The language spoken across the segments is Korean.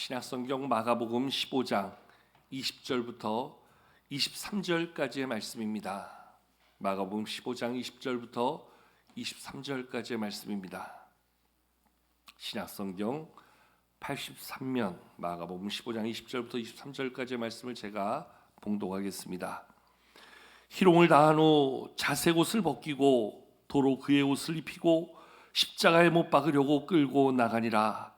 신약성경 마가복음 15장 20절부터 23절까지의 말씀입니다. 마가복음 15장 20절부터 23절까지의 말씀입니다. 신약성경 83면 마가복음 15장 20절부터 23절까지의 말씀을 제가 봉독하겠습니다. 희롱을 당한 후 자색 옷을 벗기고 도로 그의 옷을 입히고 십자가에 못 박으려고 끌고 나가니라.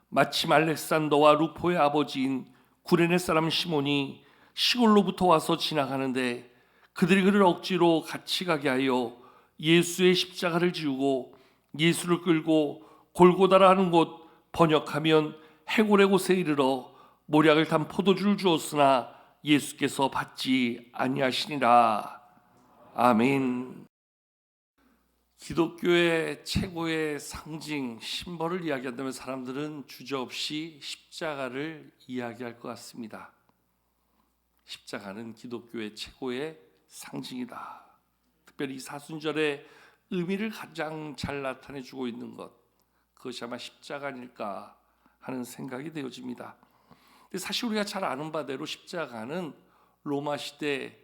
마침 알렉산더와 루포의 아버지인 구레네 사람 시몬이 시골로부터 와서 지나가는데 그들이 그를 억지로 같이 가게 하여 예수의 십자가를 지우고 예수를 끌고 골고다라 하는 곳, 번역하면 해골의 곳에 이르러 모략을 탄 포도주를 주었으나 예수께서 받지 아니하시니라. 아멘. 기독교의 최고의 상징 심벌을 이야기한다면 사람들은 주저없이 십자가를 이야기할 것 같습니다. 십자가는 기독교의 최고의 상징이다. 특별히 사순절의 의미를 가장 잘 나타내주고 있는 것, 그것이 아마 십자가 아닐까 하는 생각이 되어집니다. 근데 사실 우리가 잘 아는 바대로 십자가는 로마 시대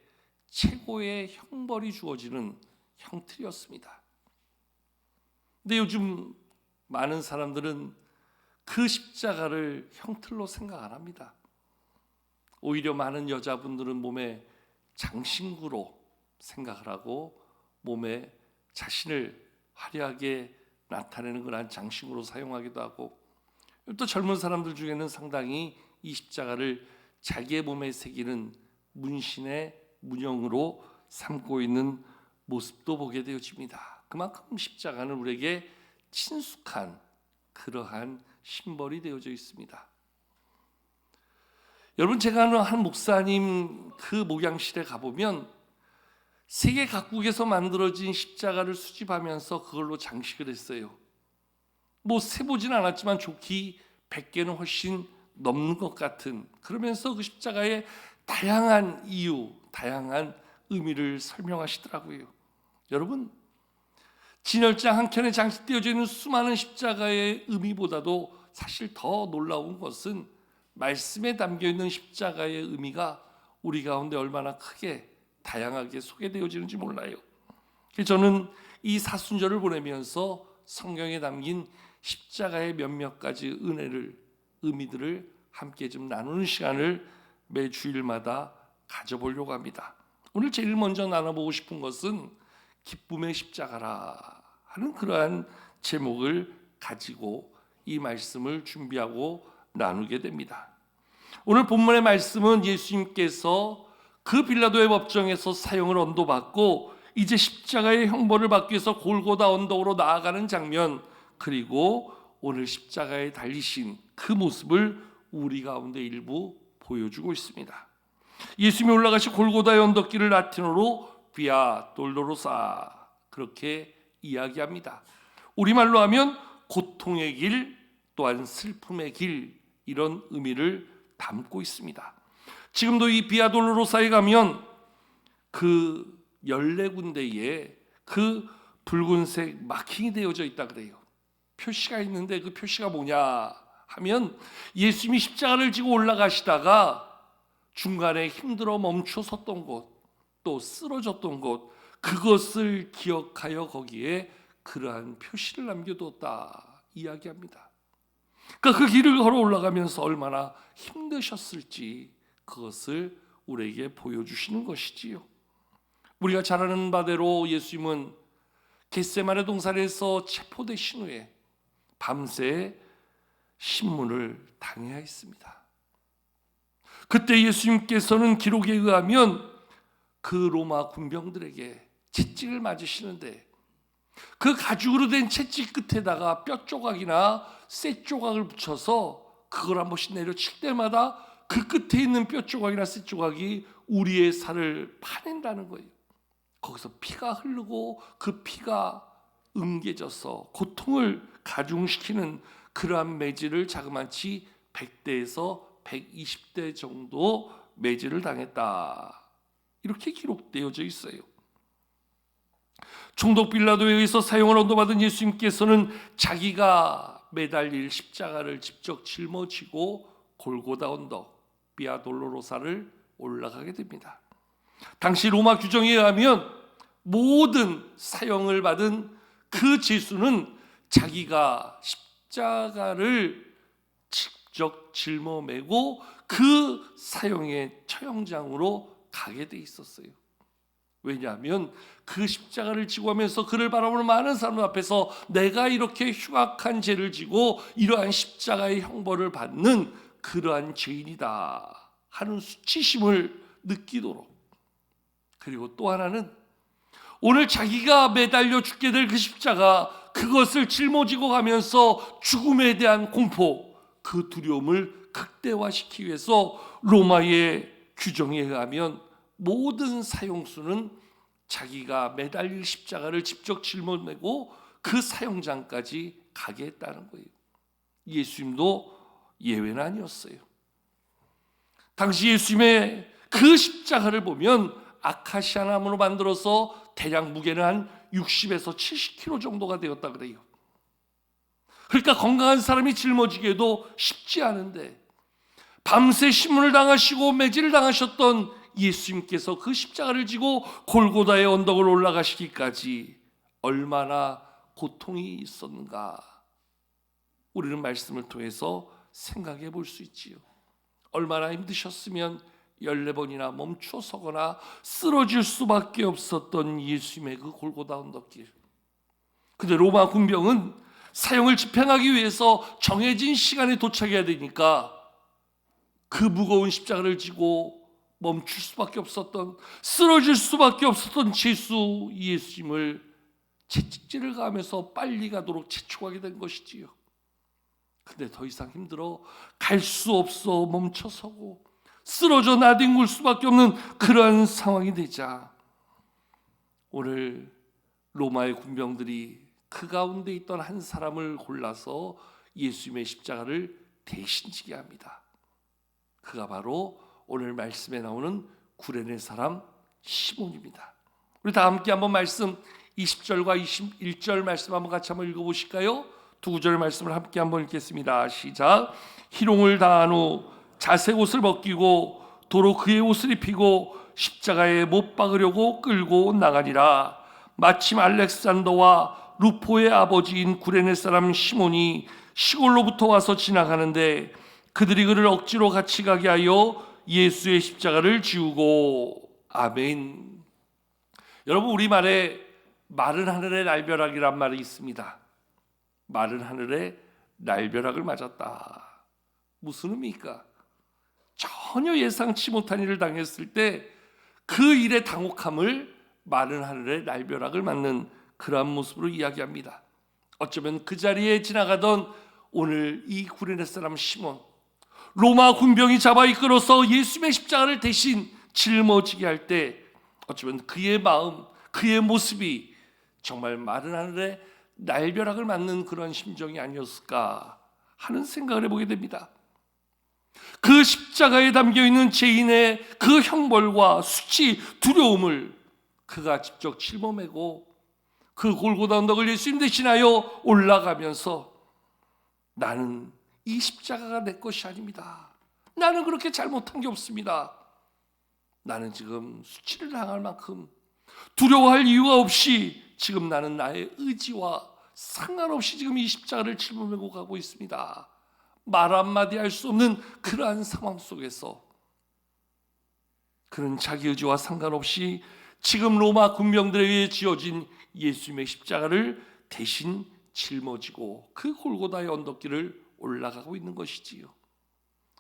최고의 형벌이 주어지는 형틀이었습니다. 근데 요즘 많은 사람들은 그 십자가를 형틀로 생각 안 합니다. 오히려 많은 여자분들은 몸에 장신구로 생각을 하고 몸에 자신을 화려하게 나타내는 그런 장신구로 사용하기도 하고, 또 젊은 사람들 중에는 상당히 이 십자가를 자기의 몸에 새기는 문신의 문형으로 삼고 있는 모습도 보게 되어집니다. 그만큼 십자가는 우리에게 친숙한 그러한 심벌이 되어져 있습니다. 여러분, 제가 아는 한 목사님 그 목양실에 가보면 세계 각국에서 만들어진 십자가를 수집하면서 그걸로 장식을 했어요. 뭐 세보진 않았지만 좋기 100개는 훨씬 넘는 것 같은, 그러면서 그 십자가의 다양한 이유, 다양한 의미를 설명하시더라고요. 여러분, 진열장 한 켠에 장식되어져 있는 수많은 십자가의 의미보다도 사실 더 놀라운 것은 말씀에 담겨있는 십자가의 의미가 우리 가운데 얼마나 크게 다양하게 소개되어지는지 몰라요. 저는 이 사순절을 보내면서 성경에 담긴 십자가의 몇몇 가지 은혜를, 의미들을 함께 좀 나누는 시간을 매 주일마다 가져보려고 합니다. 오늘 제일 먼저 나눠보고 싶은 것은 기쁨의 십자가라 하는 그러한 제목을 가지고 이 말씀을 준비하고 나누게 됩니다. 오늘 본문의 말씀은 예수님께서 그 빌라도의 법정에서 사형을 언도받고 이제 십자가의 형벌을 받기 위해서 골고다 언덕으로 나아가는 장면, 그리고 오늘 십자가에 달리신 그 모습을 우리 가운데 일부 보여주고 있습니다. 예수님이 올라가신 골고다의 언덕길을 라틴어로 비아 돌로로사 그렇게 이야기합니다. 우리말로 하면 고통의 길, 또한 슬픔의 길, 이런 의미를 담고 있습니다. 지금도 이 비아 돌로로사에 가면 그 14군데에 그 붉은색 마킹이 되어져 있다 그래요. 표시가 있는데 그 표시가 뭐냐 하면 예수님이 십자가를 지고 올라가시다가 중간에 힘들어 멈춰 섰던 곳, 또 쓰러졌던 곳, 그것을 기억하여 거기에 그러한 표시를 남겨뒀다 이야기합니다. 그러니까 그 길을 걸어 올라가면서 얼마나 힘드셨을지 그것을 우리에게 보여주시는 것이지요. 우리가 잘 아는 바대로 예수님은 겟세마네 동산에서 체포되신 후에 밤새 신문을 당해야 했습니다. 그때 예수님께서는 기록에 의하면 그 로마 군병들에게 채찍을 맞으시는데 그 가죽으로 된 채찍 끝에다가 뼈 조각이나 쇠 조각을 붙여서 그걸 한 번씩 내려칠 때마다 그 끝에 있는 뼈 조각이나 쇠 조각이 우리의 살을 파낸다는 거예요. 거기서 피가 흐르고 그 피가 응개져서 고통을 가중시키는 그러한 매질을 자그마치 100대에서 120대 정도 매질을 당했다, 이렇게 기록되어져 있어요. 총독 빌라도에 의해서 사형을 언도받은 예수님께서는 자기가 매달릴 십자가를 직접 짊어지고 골고다 언덕 비아 돌로로사를 올라가게 됩니다. 당시 로마 규정에 의하면 모든 사형을 받은 그 죄수는 자기가 십자가를 직접 짊어매고 그 사형의 처형장으로 가게 돼 있었어요. 왜냐하면 그 십자가를 지고 하면서 그를 바라보는 많은 사람들 앞에서 내가 이렇게 흉악한 죄를 지고 이러한 십자가의 형벌을 받는 그러한 죄인이다 하는 수치심을 느끼도록, 그리고 또 하나는 오늘 자기가 매달려 죽게 될 그 십자가, 그것을 짊어지고 가면서 죽음에 대한 공포, 그 두려움을 극대화시키기 위해서 로마의 규정에 의하면 모든 사형수는 자기가 매달릴 십자가를 직접 짊어지고 그 사형장까지 가게 했다는 거예요. 예수님도 예외는 아니었어요. 당시 예수님의 그 십자가를 보면 아카시아 나무로 만들어서 대략 무게는 한 60에서 70kg 정도가 되었다 그래요. 그러니까 건강한 사람이 짊어지기에도 쉽지 않은데 밤새 신문을 당하시고 매질을 당하셨던 예수님께서 그 십자가를 지고 골고다의 언덕을 올라가시기까지 얼마나 고통이 있었는가, 우리는 말씀을 통해서 생각해 볼 수 있지요. 얼마나 힘드셨으면 14번이나 멈춰 서거나 쓰러질 수밖에 없었던 예수님의 그 골고다 언덕길. 근데 로마 군병은 사형을 집행하기 위해서 정해진 시간에 도착해야 되니까 그 무거운 십자가를 지고 멈출 수밖에 없었던, 쓰러질 수밖에 없었던 죄수 예수님을 채찍질을 가하면서 빨리 가도록 재촉하게 된 것이지요. 근데 더 이상 힘들어 갈 수 없어 멈춰서고 쓰러져 나뒹굴 수밖에 없는 그러한 상황이 되자 오늘 로마의 군병들이 그 가운데 있던 한 사람을 골라서 예수님의 십자가를 대신 지게 합니다. 그가 바로 오늘 말씀에 나오는 구레네 사람 시몬입니다. 우리 다 함께 한번 말씀 20절과 21절 말씀 한번 같이 한번 읽어보실까요? 두 구절 말씀을 함께 한번 읽겠습니다. 시작. 희롱을 당한 후 자색 옷을 벗기고 도로 그의 옷을 입히고 십자가에 못 박으려고 끌고 나가니라. 마침 알렉산더와 루포의 아버지인 구레네 사람 시몬이 시골로부터 와서 지나가는데 그들이 그를 억지로 같이 가게 하여 예수의 십자가를 지우고. 아멘. 여러분, 우리말에 마른 하늘의 날벼락이란 말이 있습니다. 마른 하늘에 날벼락을 맞았다. 무슨 의미입니까? 전혀 예상치 못한 일을 당했을 때 그 일의 당혹함을 마른 하늘에 날벼락을 맞는 그러한 모습으로 이야기합니다. 어쩌면 그 자리에 지나가던 오늘 이 구레네 사람 시몬, 로마 군병이 잡아 이끌어서 예수님의 십자가를 대신 짊어지게 할 때 어쩌면 그의 마음, 그의 모습이 정말 마른 하늘에 날벼락을 맞는 그런 심정이 아니었을까 하는 생각을 해보게 됩니다. 그 십자가에 담겨있는 죄인의 그 형벌과 수치, 두려움을 그가 직접 짊어매고 그 골고다 언덕을 예수님 대신하여 올라가면서 나는 이 십자가가 내 것이 아닙니다. 나는 그렇게 잘못한 게 없습니다. 나는 지금 수치를 당할 만큼 두려워할 이유가 없이 지금 나는 나의 의지와 상관없이 지금 이 십자가를 짊어매고 가고 있습니다. 말 한마디 할 수 없는 그러한 상황 속에서 그는 자기 의지와 상관없이 지금 로마 군병들에 의해 지어진 예수님의 십자가를 대신 짊어지고 그 골고다의 언덕길을 올라가고 있는 것이지요.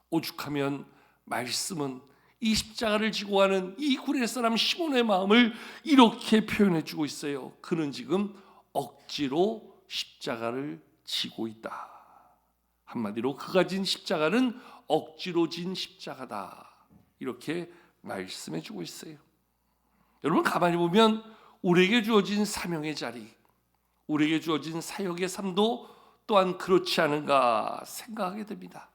오죽하면 말씀은 이 십자가를 지고 가는 이 구레네 사람 시몬의 마음을 이렇게 표현해 주고 있어요. 그는 지금 억지로 십자가를 지고 있다. 한마디로 그가 진 십자가는 억지로 진 십자가다. 이렇게 말씀해 주고 있어요. 여러분, 가만히 보면 우리에게 주어진 사명의 자리, 우리에게 주어진 사역의 삶도 또한 그렇지 않은가 생각하게 됩니다.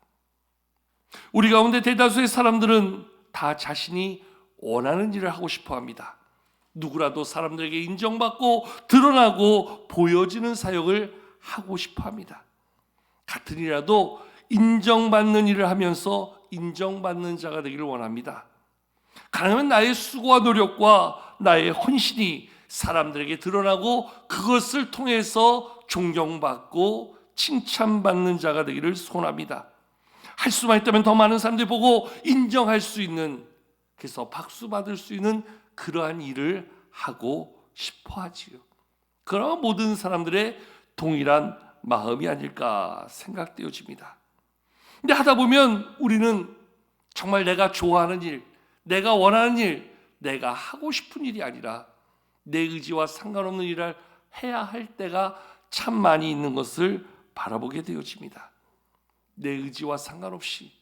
우리 가운데 대다수의 사람들은 다 자신이 원하는 일을 하고 싶어 합니다. 누구라도 사람들에게 인정받고 드러나고 보여지는 사역을 하고 싶어 합니다. 같은 일이라도 인정받는 일을 하면서 인정받는 자가 되기를 원합니다. 가능하면 나의 수고와 노력과 나의 헌신이 사람들에게 드러나고 그것을 통해서 존경받고 칭찬받는 자가 되기를 소원합니다. 할 수만 있다면 더 많은 사람들이 보고 인정할 수 있는, 그래서 박수 받을 수 있는 그러한 일을 하고 싶어 하지요. 그러나 모든 사람들의 동일한 마음이 아닐까 생각되어집니다. 근데 하다 보면 우리는 정말 내가 좋아하는 일, 내가 원하는 일, 내가 하고 싶은 일이 아니라 내 의지와 상관없는 일을 해야 할 때가 참 많이 있는 것을 바라보게 되어집니다. 내 의지와 상관없이,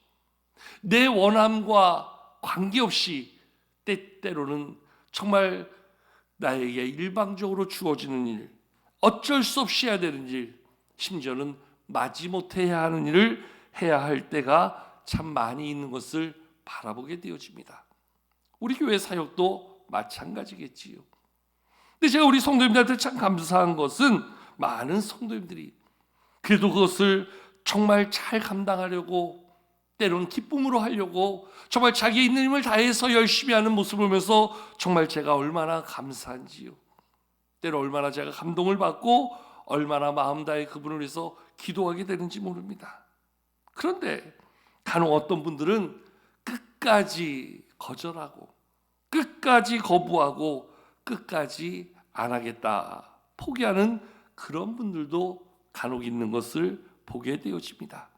내 원함과 관계없이 때때로는 정말 나에게 일방적으로 주어지는 일, 어쩔 수 없이 해야 되는 일, 심지어는 마지못해 해야 하는 일을 해야 할 때가 참 많이 있는 것을 바라보게 되어집니다. 우리 교회 사역도 마찬가지겠지요. 근데 제가 우리 성도님들한테 참 감사한 것은 많은 성도님들이 그래도 그것을 정말 잘 감당하려고, 때로는 기쁨으로 하려고 정말 자기 있는 힘을 다해서 열심히 하는 모습을 보면서 정말 제가 얼마나 감사한지요. 때로 얼마나 제가 감동을 받고 얼마나 마음 다해 그분을 위해서 기도하게 되는지 모릅니다. 그런데 간혹 어떤 분들은 끝까지 거절하고 끝까지 거부하고 끝까지 안 하겠다 포기하는 그런 분들도 간혹 있는 것을 보게 되어집니다.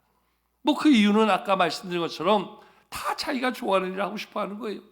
그 이유는 아까 말씀드린 것처럼 다 자기가 좋아하는 일을 하고 싶어 하는 거예요.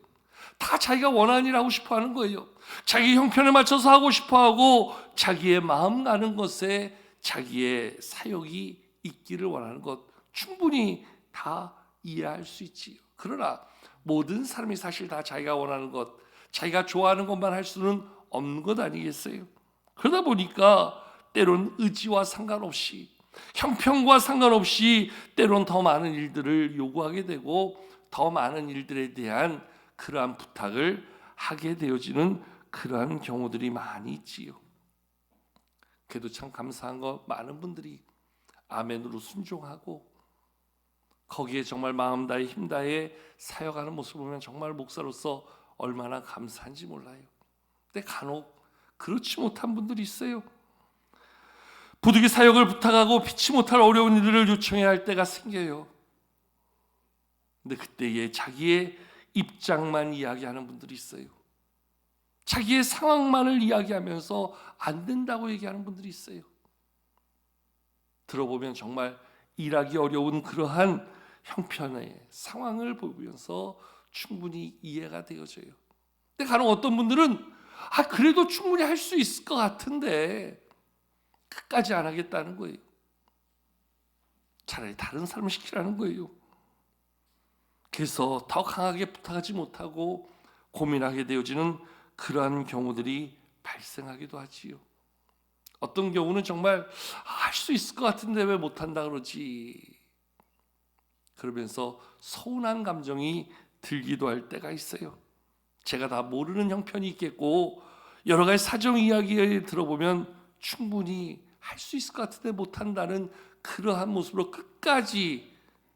다 자기가 원하는 일을 하고 싶어 하는 거예요. 자기 형편에 맞춰서 하고 싶어 하고 자기의 마음 가는 것에 자기의 사역이 있기를 원하는 것, 충분히 다 이해할 수 있지요. 그러나 모든 사람이 사실 다 자기가 원하는 것, 자기가 좋아하는 것만 할 수는 없는 것 아니겠어요? 그러다 보니까 때론 의지와 상관없이, 형편과 상관없이 때론 더 많은 일들을 요구하게 되고 더 많은 일들에 대한 그러한 부탁을 하게 되어지는 그러한 경우들이 많이 있지요. 그래도 참 감사한 거, 많은 분들이 아멘으로 순종하고 거기에 정말 마음 다해 힘 다해 사역하는 모습을 보면 정말 목사로서 얼마나 감사한지 몰라요. 근데 간혹 그렇지 못한 분들이 있어요. 부득이 사역을 부탁하고 피치 못할 어려운 일들을 요청해야 할 때가 생겨요. 근데 그때에 자기의 입장만 이야기하는 분들이 있어요. 자기의 상황만을 이야기하면서 안 된다고 얘기하는 분들이 있어요. 들어보면 정말 일하기 어려운 그러한 형편의 상황을 보면서 충분히 이해가 되어져요. 근데 간혹 어떤 분들은 그래도 충분히 할 수 있을 것 같은데 끝까지 안 하겠다는 거예요. 차라리 다른 사람을 시키라는 거예요. 그래서 더 강하게 부탁하지 못하고 고민하게 되어지는 그러한 경우들이 발생하기도 하지요. 어떤 경우는 정말 할 수 있을 것 같은데 왜 못한다 그러지, 그러면서 서운한 감정이 들기도 할 때가 있어요. 제가 다 모르는 형편이 있겠고 여러 가지 사정 이야기를 들어보면 충분히 할 수 있을 것 같은데 못한다는 그러한 모습으로 끝까지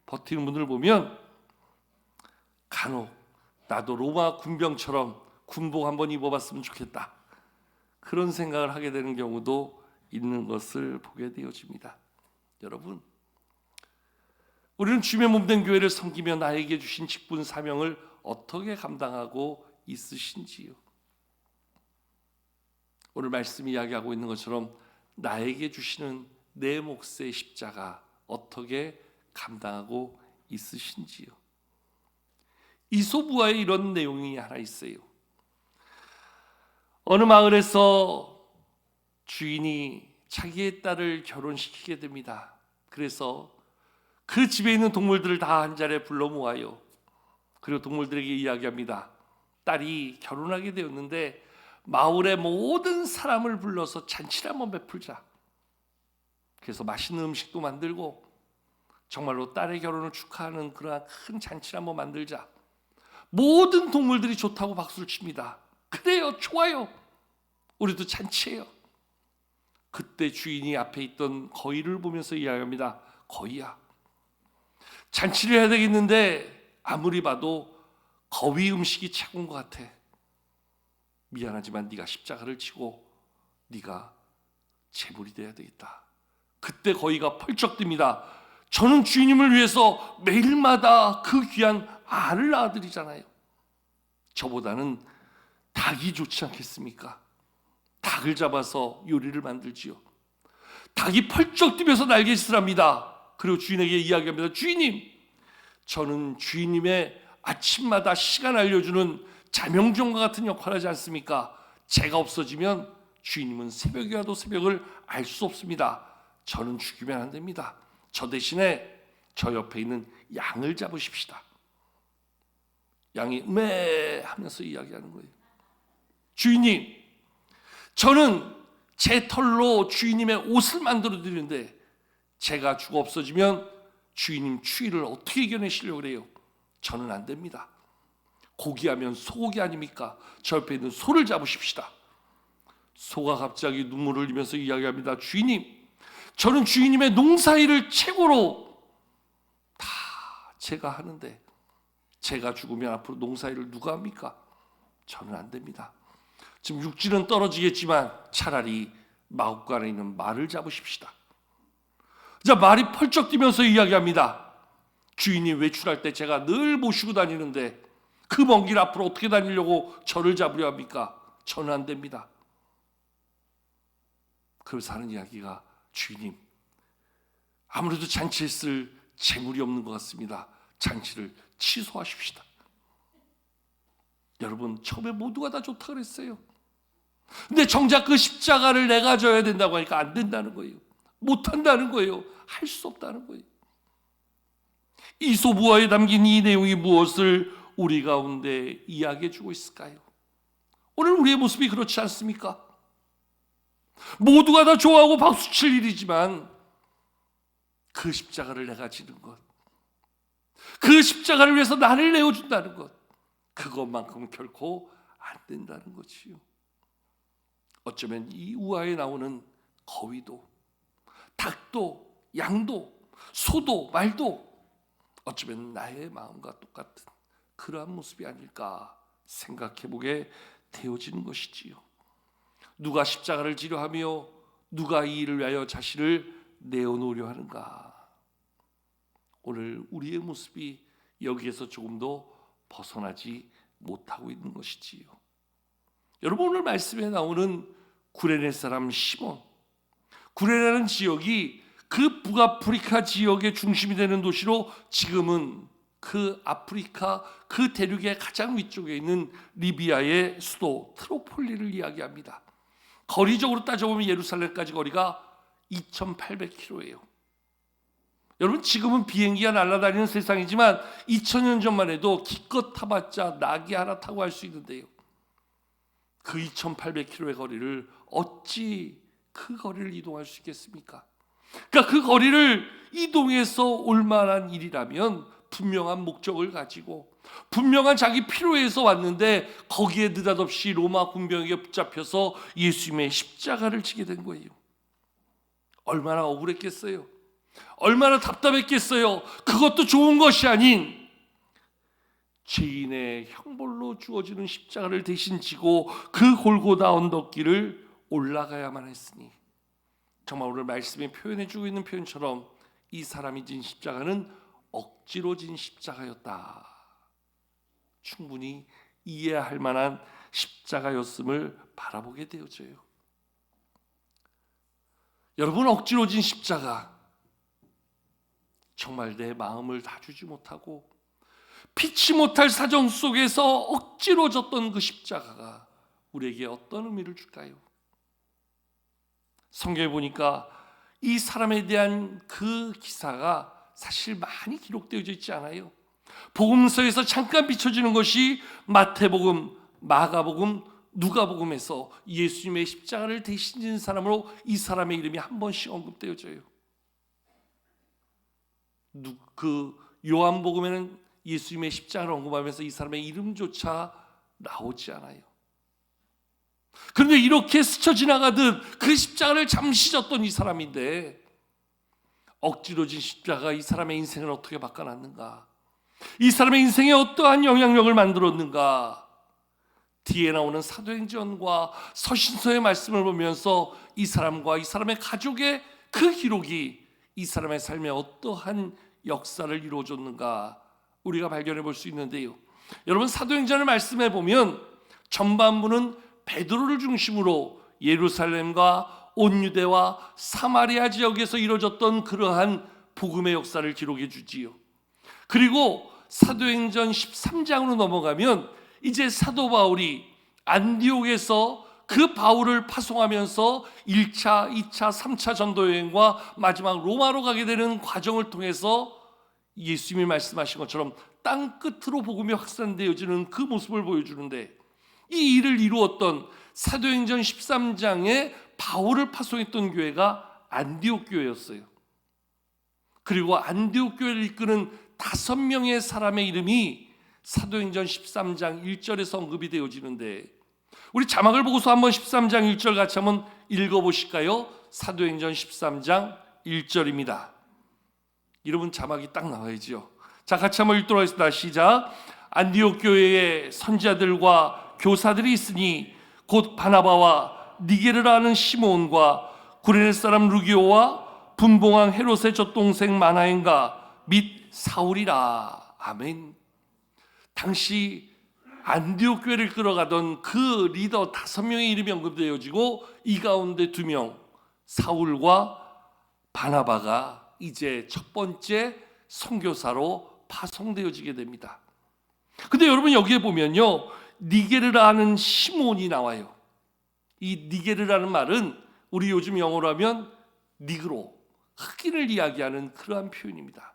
버티는 분들을 보면 간혹 나도 로마 군병처럼 군복 한번 입어봤으면 좋겠다, 그런 생각을 하게 되는 경우도 있는 것을 보게 되어집니다. 여러분, 우리는 주님의 몸된 교회를 섬기며 나에게 주신 직분 사명을 어떻게 감당하고 있으신지요? 오늘 말씀 이야기하고 있는 것처럼 나에게 주시는 내 몫의 십자가 어떻게 감당하고 있으신지요? 이솝우화에 이런 내용이 하나 있어요. 어느 마을에서 주인이 자기의 딸을 결혼시키게 됩니다. 그래서 그 집에 있는 동물들을 다 한 자리에 불러 모아요. 그리고 동물들에게 이야기합니다. 딸이 결혼하게 되었는데 마을의 모든 사람을 불러서 잔치를 한번 베풀자. 그래서 맛있는 음식도 만들고 정말로 딸의 결혼을 축하하는 그러한 큰 잔치를 한번 만들자. 모든 동물들이 좋다고 박수를 칩니다. 그래요, 좋아요, 우리도 잔치해요. 그때 주인이 앞에 있던 거위를 보면서 이야기합니다. 거위야, 잔치를 해야 되겠는데 아무리 봐도 거위 음식이 최고인 것 같아. 미안하지만 네가 십자가를 지고 네가 제물이 돼야 되겠다. 그때 거위가 펄쩍 뜹니다. 저는 주님을 위해서 매일마다 그 귀한 알을 낳아드리잖아요. 저보다는 닭이 좋지 않겠습니까? 닭을 잡아서 요리를 만들지요. 닭이 펄쩍 뛰면서 날갯짓을 합니다. 그리고 주인에게 이야기합니다. 주인님, 저는 주인님의 아침마다 시간 알려주는 자명종과 같은 역할을 하지 않습니까? 제가 없어지면 주인님은 새벽이 와도 새벽을 알 수 없습니다. 저는 죽이면 안 됩니다. 저 대신에 저 옆에 있는 양을 잡으십시다. 양이 매 하면서 이야기하는 거예요. 주인님, 저는 제 털로 주인님의 옷을 만들어 드리는데 제가 죽어 없어지면 주인님 추위를 어떻게 이겨내시려고 그래요? 저는 안 됩니다. 고기하면 소고기 아닙니까? 저 옆에 있는 소를 잡으십시다. 소가 갑자기 눈물을 흘리면서 이야기합니다. 주인님, 저는 주인님의 농사일을 최고로 다 제가 하는데 제가 죽으면 앞으로 농사일을 누가 합니까? 저는 안 됩니다. 지금 육지는 떨어지겠지만 차라리 마구간에 있는 말을 잡으십시다. 자, 말이 펄쩍 뛰면서 이야기합니다. 주인이 외출할 때 제가 늘 모시고 다니는데 그 먼 길 앞으로 어떻게 다니려고 저를 잡으려 합니까? 저는 안 됩니다. 그래서 하는 이야기가, 주인님, 아무래도 잔치에 쓸 재물이 없는 것 같습니다. 잔치를 취소하십시다. 여러분, 처음에 모두가 다 좋다 그랬어요. 근데 정작 그 십자가를 내가 져야 된다고 하니까 안 된다는 거예요. 못한다는 거예요. 할 수 없다는 거예요. 이 소부화에 담긴 이 내용이 무엇을 우리 가운데 이야기해 주고 있을까요? 오늘 우리의 모습이 그렇지 않습니까? 모두가 다 좋아하고 박수칠 일이지만 그 십자가를 내가 지는 것, 그 십자가를 위해서 나를 내어준다는 것, 그것만큼은 결코 안 된다는 거지요. 어쩌면 이 우화에 나오는 거위도, 닭도, 양도, 소도, 말도 어쩌면 나의 마음과 똑같은 그러한 모습이 아닐까 생각해보게 되어지는 것이지요. 누가 십자가를 지려 하며 누가 이 일을 위하여 자신을 내어놓으려 하는가? 오늘 우리의 모습이 여기에서 조금 더 벗어나지 못하고 있는 것이지요. 여러분, 오늘 말씀에 나오는 구레네 사람 시몬, 구레네라는 지역이 그 북아프리카 지역의 중심이 되는 도시로 지금은 그 아프리카 그 대륙의 가장 위쪽에 있는 리비아의 수도 트로폴리를 이야기합니다. 거리적으로 따져보면 예루살렘까지 거리가 2,800km예요. 여러분, 지금은 비행기가 날아다니는 세상이지만 2000년 전만 해도 기껏 타봤자 낙이 하나 타고 할 수 있는데요. 그 2,800km의 거리를 어찌 그 거리를 이동할 수 있겠습니까? 그러니까 그 거리를 이동해서 올 만한 일이라면 분명한 목적을 가지고 분명한 자기 필요에서 왔는데 거기에 느닷없이 로마 군병에게 붙잡혀서 예수님의 십자가를 지게 된 거예요. 얼마나 억울했겠어요? 얼마나 답답했겠어요? 그것도 좋은 것이 아닌 죄인의 형벌로 주어지는 십자가를 대신 지고 그 골고다 언덕길을 올라가야만 했으니, 정말 오늘 말씀에 표현해주고 있는 표현처럼 이 사람이 진 십자가는 억지로 진 십자가였다. 충분히 이해할 만한 십자가였음을 바라보게 되어져요. 여러분, 억지로 진 십자가, 정말 내 마음을 다 주지 못하고 피치 못할 사정 속에서 억지로 졌던 그 십자가가 우리에게 어떤 의미를 줄까요? 성경에 보니까 이 사람에 대한 그 기사가 사실 많이 기록되어져 있지 않아요. 복음서에서 잠깐 비춰지는 것이 마태복음, 마가복음, 누가복음에서 예수님의 십자가를 대신 지는 사람으로 이 사람의 이름이 한 번씩 언급되어져요. 그 요한복음에는 예수님의 십자가를 언급하면서 이 사람의 이름조차 나오지 않아요. 그런데 이렇게 스쳐 지나가듯 그 십자가를 잠시 졌던 이 사람인데 억지로 진 십자가가 이 사람의 인생을 어떻게 바꿔놨는가, 이 사람의 인생에 어떠한 영향력을 만들었는가. 뒤에 나오는 사도행전과 서신서의 말씀을 보면서 이 사람과 이 사람의 가족의 그 기록이 이 사람의 삶에 어떠한 역사를 이루어줬는가 우리가 발견해 볼 수 있는데요. 여러분, 사도행전을 말씀해 보면 전반부는 베드로를 중심으로 예루살렘과 온 유대와 사마리아 지역에서 이루어졌던 그러한 복음의 역사를 기록해 주지요. 그리고 사도행전 13장으로 넘어가면 이제 사도 바울이 안디옥에서 그 바울을 파송하면서 1차, 2차, 3차 전도 여행과 마지막 로마로 가게 되는 과정을 통해서 예수님이 말씀하신 것처럼 땅 끝으로 복음이 확산되어지는 그 모습을 보여주는데, 이 일을 이루었던 사도행전 13장에 바울을 파송했던 교회가 안디옥 교회였어요. 그리고 안디옥 교회를 이끄는 5명의 사람의 이름이 사도행전 13장 1절에서 언급이 되어지는데, 우리 자막을 보고서 한번 13장 1절 같이 한번 읽어보실까요? 사도행전 13장 1절입니다. 여러분, 자막이 딱 나와야지요. 자, 같이 한번 읽도록 하겠습니다. 시작. 안디옥 교회에 선지자들과 교사들이 있으니 곧 바나바와 니게르라 하는 시몬과 구레네 사람 루기오와 분봉왕 헤롯의 젖동생 마나엔가 및 사울이라. 아멘. 당시 안디옥 교회를 끌어가던 그 리더 5명의 이름이 언급되어지고, 이 가운데 2명 사울과 바나바가 이제 첫 번째 선교사로 파송되어지게 됩니다. 근데 여러분, 여기에 보면요, 니게르라는 시몬이 나와요. 이 니게르라는 말은 우리 요즘 영어로 하면 니그로, 흑인을 이야기하는 그러한 표현입니다.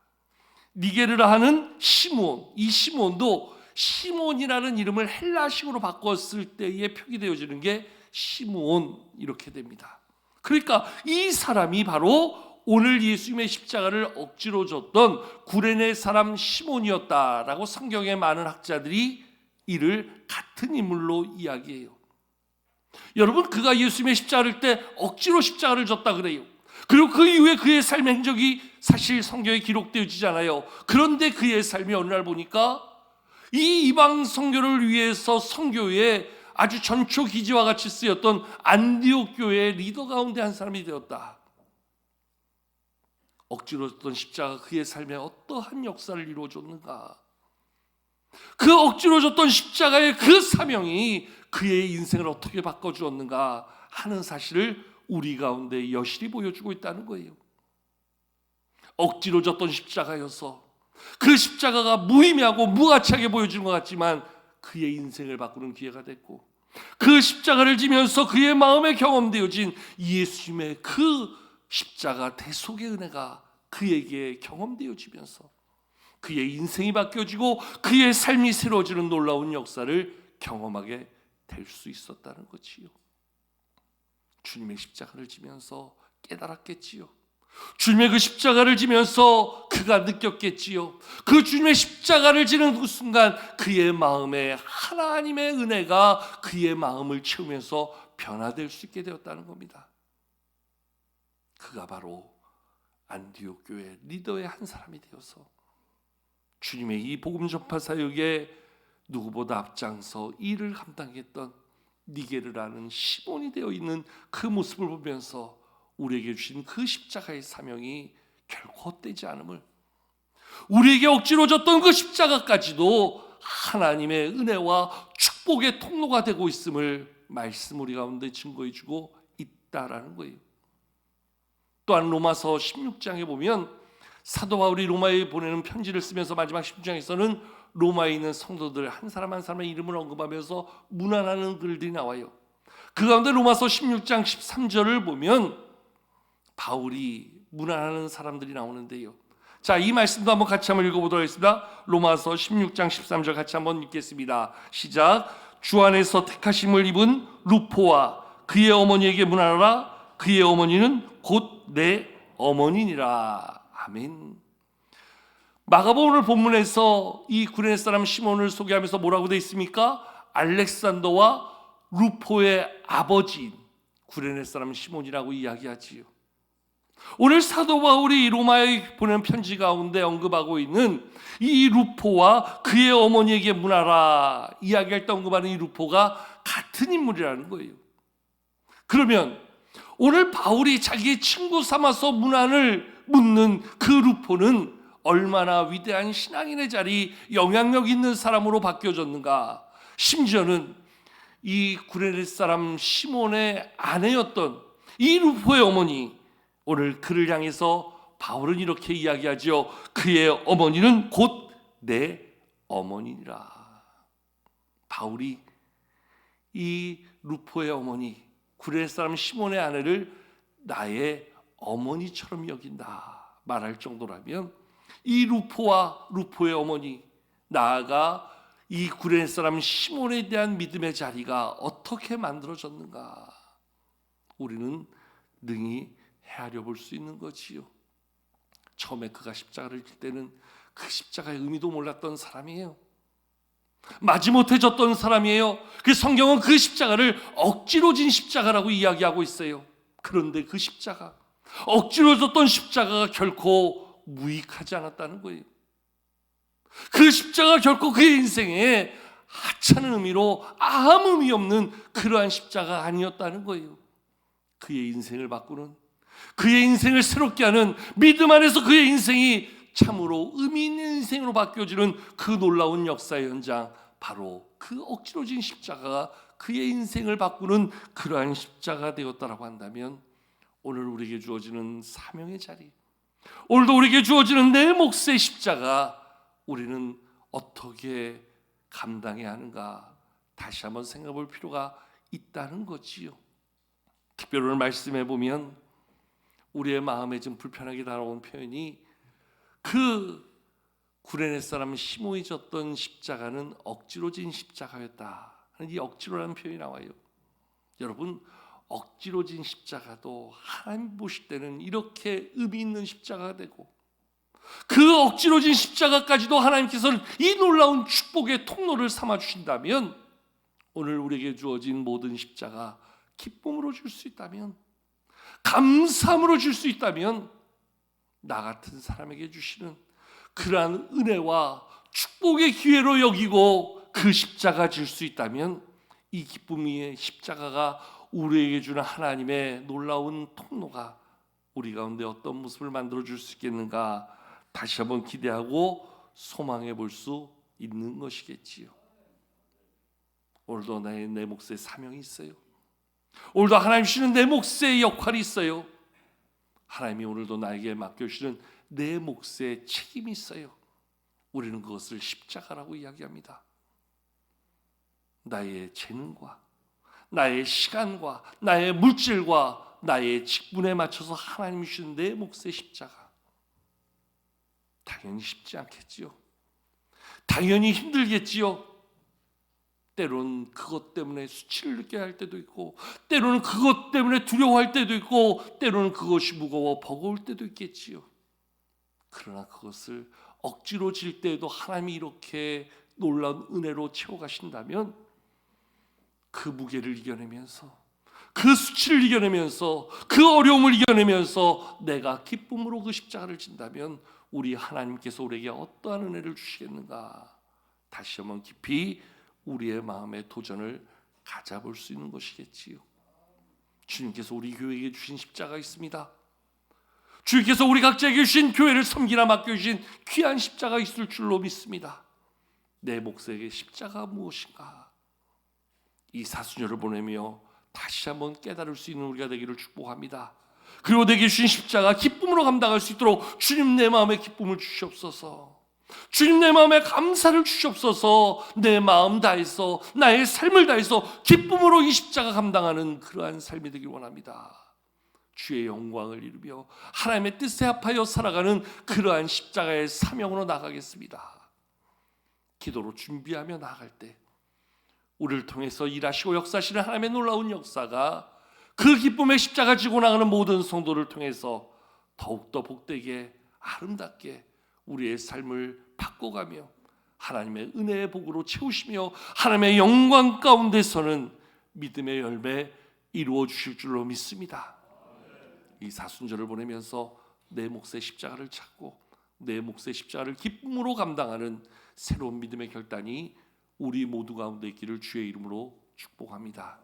니게르라 하는 시몬, 이 시몬도 시몬이라는 이름을 헬라식으로 바꿨을 때에 표기되어지는 게 시몬, 이렇게 됩니다. 그러니까 이 사람이 바로 오늘 예수님의 십자가를 억지로 줬던 구레네 사람 시몬이었다라고 성경의 많은 학자들이 이를 같은 인물로 이야기해요. 여러분, 그가 예수님의 십자가를 때 억지로 십자가를 줬다 그래요. 그리고 그 이후에 그의 삶의 행적이 사실 성경에 기록되어지잖아요. 그런데 그의 삶이 어느 날 보니까 이 이방 선교를 위해서 선교에 아주 전초 기지와 같이 쓰였던 안디옥 교회의 리더 가운데 한 사람이 되었다. 억지로 줬던 십자가 그의 삶에 어떠한 역사를 이루어줬는가. 그 억지로 줬던 십자가의 그 사명이 그의 인생을 어떻게 바꿔주었는가 하는 사실을 우리 가운데 여실히 보여주고 있다는 거예요. 억지로 줬던 십자가여서 그 십자가가 무의미하고 무가치하게 보여지는 것 같지만 그의 인생을 바꾸는 기회가 됐고, 그 십자가를 지면서 그의 마음에 경험되어진 예수님의 그 십자가 대속의 은혜가 그에게 경험되어지면서 그의 인생이 바뀌어지고 그의 삶이 새로워지는 놀라운 역사를 경험하게 될 수 있었다는 거지요. 주님의 십자가를 지면서 깨달았겠지요. 주님의 그 십자가를 지면서 그가 느꼈겠지요. 그 주님의 십자가를 지는 그 순간 그의 마음에 하나님의 은혜가 그의 마음을 채우면서 변화될 수 있게 되었다는 겁니다. 그가 바로 안디옥 교회 리더의 한 사람이 되어서 주님의 이 복음 전파 사역에 누구보다 앞장서 일을 감당했던 니게르라는 시몬이 되어 있는 그 모습을 보면서 우리에게 주신 그 십자가의 사명이 결코 헛되지 않음을, 우리에게 억지로 줬던 그 십자가까지도 하나님의 은혜와 축복의 통로가 되고 있음을 말씀 우리 가운데 증거해 주고 있다라는 거예요. 또한 로마서 16장에 보면 사도 바울이 로마에 보내는 편지를 쓰면서 마지막 16장에서는 로마에 있는 성도들 한 사람 한 사람의 이름을 언급하면서 문안하는 글들이 나와요. 그 가운데 로마서 16장 13절을 보면 바울이 문안하는 사람들이 나오는데요. 자, 이 말씀도 한번 같이 한번 읽어보도록 하겠습니다. 로마서 16장 13절 같이 한번 읽겠습니다. 시작. 주 안에서 택하심을 입은 루포와 그의 어머니에게 문안하라. 그의 어머니는 곧 내 어머니니라. 아멘. 마가복음 본문에서 이 구레네 사람 시몬을 소개하면서 뭐라고 되어 있습니까? 알렉산더와 루포의 아버지인 구레네 사람 시몬이라고 이야기하지요. 오늘 사도 바울이 로마에 보낸 편지 가운데 언급하고 있는 이 루포와 그의 어머니에게 문하라 이야기할 때 언급하는 이 루포가 같은 인물이라는 거예요. 그러면 오늘 바울이 자기의 친구 삼아서 문안을 묻는 그 루포는 얼마나 위대한 신앙인의 자리, 영향력 있는 사람으로 바뀌어졌는가. 심지어는 이 구레네 사람 시몬의 아내였던 이 루포의 어머니, 오늘 그를 향해서 바울은 이렇게 이야기하죠. 그의 어머니는 곧 내 어머니니라. 바울이 이 루포의 어머니, 구레네 사람 시몬의 아내를 나의 어머니처럼 여긴다 말할 정도라면, 이 루포와 루포의 어머니, 나아가 이 구레네 사람 시몬에 대한 믿음의 자리가 어떻게 만들어졌는가, 우리는 능히 헤아려 볼 수 있는 거지요. 처음에 그가 십자가를 질 때는 그 십자가의 의미도 몰랐던 사람이에요. 마지못해 졌던 사람이에요. 그 성경은 그 십자가를 억지로 진 십자가라고 이야기하고 있어요. 그런데 그 십자가, 억지로 졌던 십자가가 결코 무익하지 않았다는 거예요. 그 십자가 결코 그의 인생에 하찮은 의미로 아무 의미 없는 그러한 십자가 아니었다는 거예요. 그의 인생을 바꾸는, 그의 인생을 새롭게 하는, 믿음 안에서 그의 인생이 참으로 의미 있는 인생으로 바뀌어지는 그 놀라운 역사의 현장, 바로 그 억지로 진 십자가가 그의 인생을 바꾸는 그러한 십자가 되었다라고 한다면, 오늘 우리에게 주어지는 사명의 자리, 오늘도 우리에게 주어지는 내 몫의 십자가, 우리는 어떻게 감당해야 하는가 다시 한번 생각해 볼 필요가 있다는 거지요. 특별히 오늘 말씀해 보면 우리의 마음에 좀 불편하게 다가온 표현이, 그 구레네 사람 시몬이 졌던 십자가는 억지로 진 십자가였다 하는 이 억지로라는 표현이 나와요. 여러분, 억지로 진 십자가도 하나님 보실 때는 이렇게 의미 있는 십자가가 되고, 그 억지로 진 십자가까지도 하나님께서는 이 놀라운 축복의 통로를 삼아 주신다면, 오늘 우리에게 주어진 모든 십자가 기쁨으로 줄 수 있다면, 감사함으로 줄 수 있다면, 나 같은 사람에게 주시는 그러한 은혜와 축복의 기회로 여기고 그 십자가 질 수 있다면, 이 기쁨의 십자가가 우리에게 주는 하나님의 놀라운 통로가 우리 가운데 어떤 모습을 만들어 줄 수 있겠는가 다시 한번 기대하고 소망해 볼 수 있는 것이겠지요. 오늘도 내 몫의 사명이 있어요. 오늘도 하나님 주시는 내 몫의 역할이 있어요. 하나님이 오늘도 나에게 맡겨주시는 내 몫의 책임이 있어요. 우리는 그것을 십자가라고 이야기합니다. 나의 재능과 나의 시간과 나의 물질과 나의 직분에 맞춰서 하나님이 주시는 내 몫의 십자가, 당연히 쉽지 않겠지요. 당연히 힘들겠지요. 때로는 그것 때문에 수치를 느껴야 할 때도 있고, 때로는 그것 때문에 두려워할 때도 있고, 때로는 그것이 무거워 버거울 때도 있겠지요. 그러나 그것을 억지로 질 때에도 하나님이 이렇게 놀라운 은혜로 채워가신다면, 그 무게를 이겨내면서, 그 수치를 이겨내면서, 그 어려움을 이겨내면서 내가 기쁨으로 그 십자가를 진다면, 우리 하나님께서 우리에게 어떠한 은혜를 주시겠는가, 다시 한번 깊이 우리의 마음의 도전을 가져볼 수 있는 것이겠지요. 주님께서 우리 교회에게 주신 십자가 있습니다. 주님께서 우리 각자에게 주신 교회를 섬기나 맡겨주신 귀한 십자가 있을 줄로 믿습니다. 내 몫에게 십자가 무엇인가, 이 사순절을 보내며 다시 한번 깨달을 수 있는 우리가 되기를 축복합니다. 그리고 내게 주신 십자가 기쁨으로 감당할 수 있도록 주님 내 마음에 기쁨을 주시옵소서. 주님 내 마음에 감사를 주시옵소서. 내 마음 다해서, 나의 삶을 다해서 기쁨으로 이 십자가 감당하는 그러한 삶이 되길 원합니다. 주의 영광을 이루며 하나님의 뜻에 합하여 살아가는 그러한 십자가의 사명으로 나가겠습니다. 기도로 준비하며 나아갈 때 우리를 통해서 일하시고 역사하시는 하나님의 놀라운 역사가 그 기쁨의 십자가 지고 나가는 모든 성도를 통해서 더욱더 복되게 아름답게 우리의 삶을 바꿔가며 하나님의 은혜의 복으로 채우시며 하나님의 영광 가운데서는 믿음의 열매 이루어 주실 줄로 믿습니다. 이 사순절을 보내면서 내 몫의 십자가를 찾고 내 몫의 십자가를 기쁨으로 감당하는 새로운 믿음의 결단이 우리 모두 가운데 있기를 주의 이름으로 축복합니다.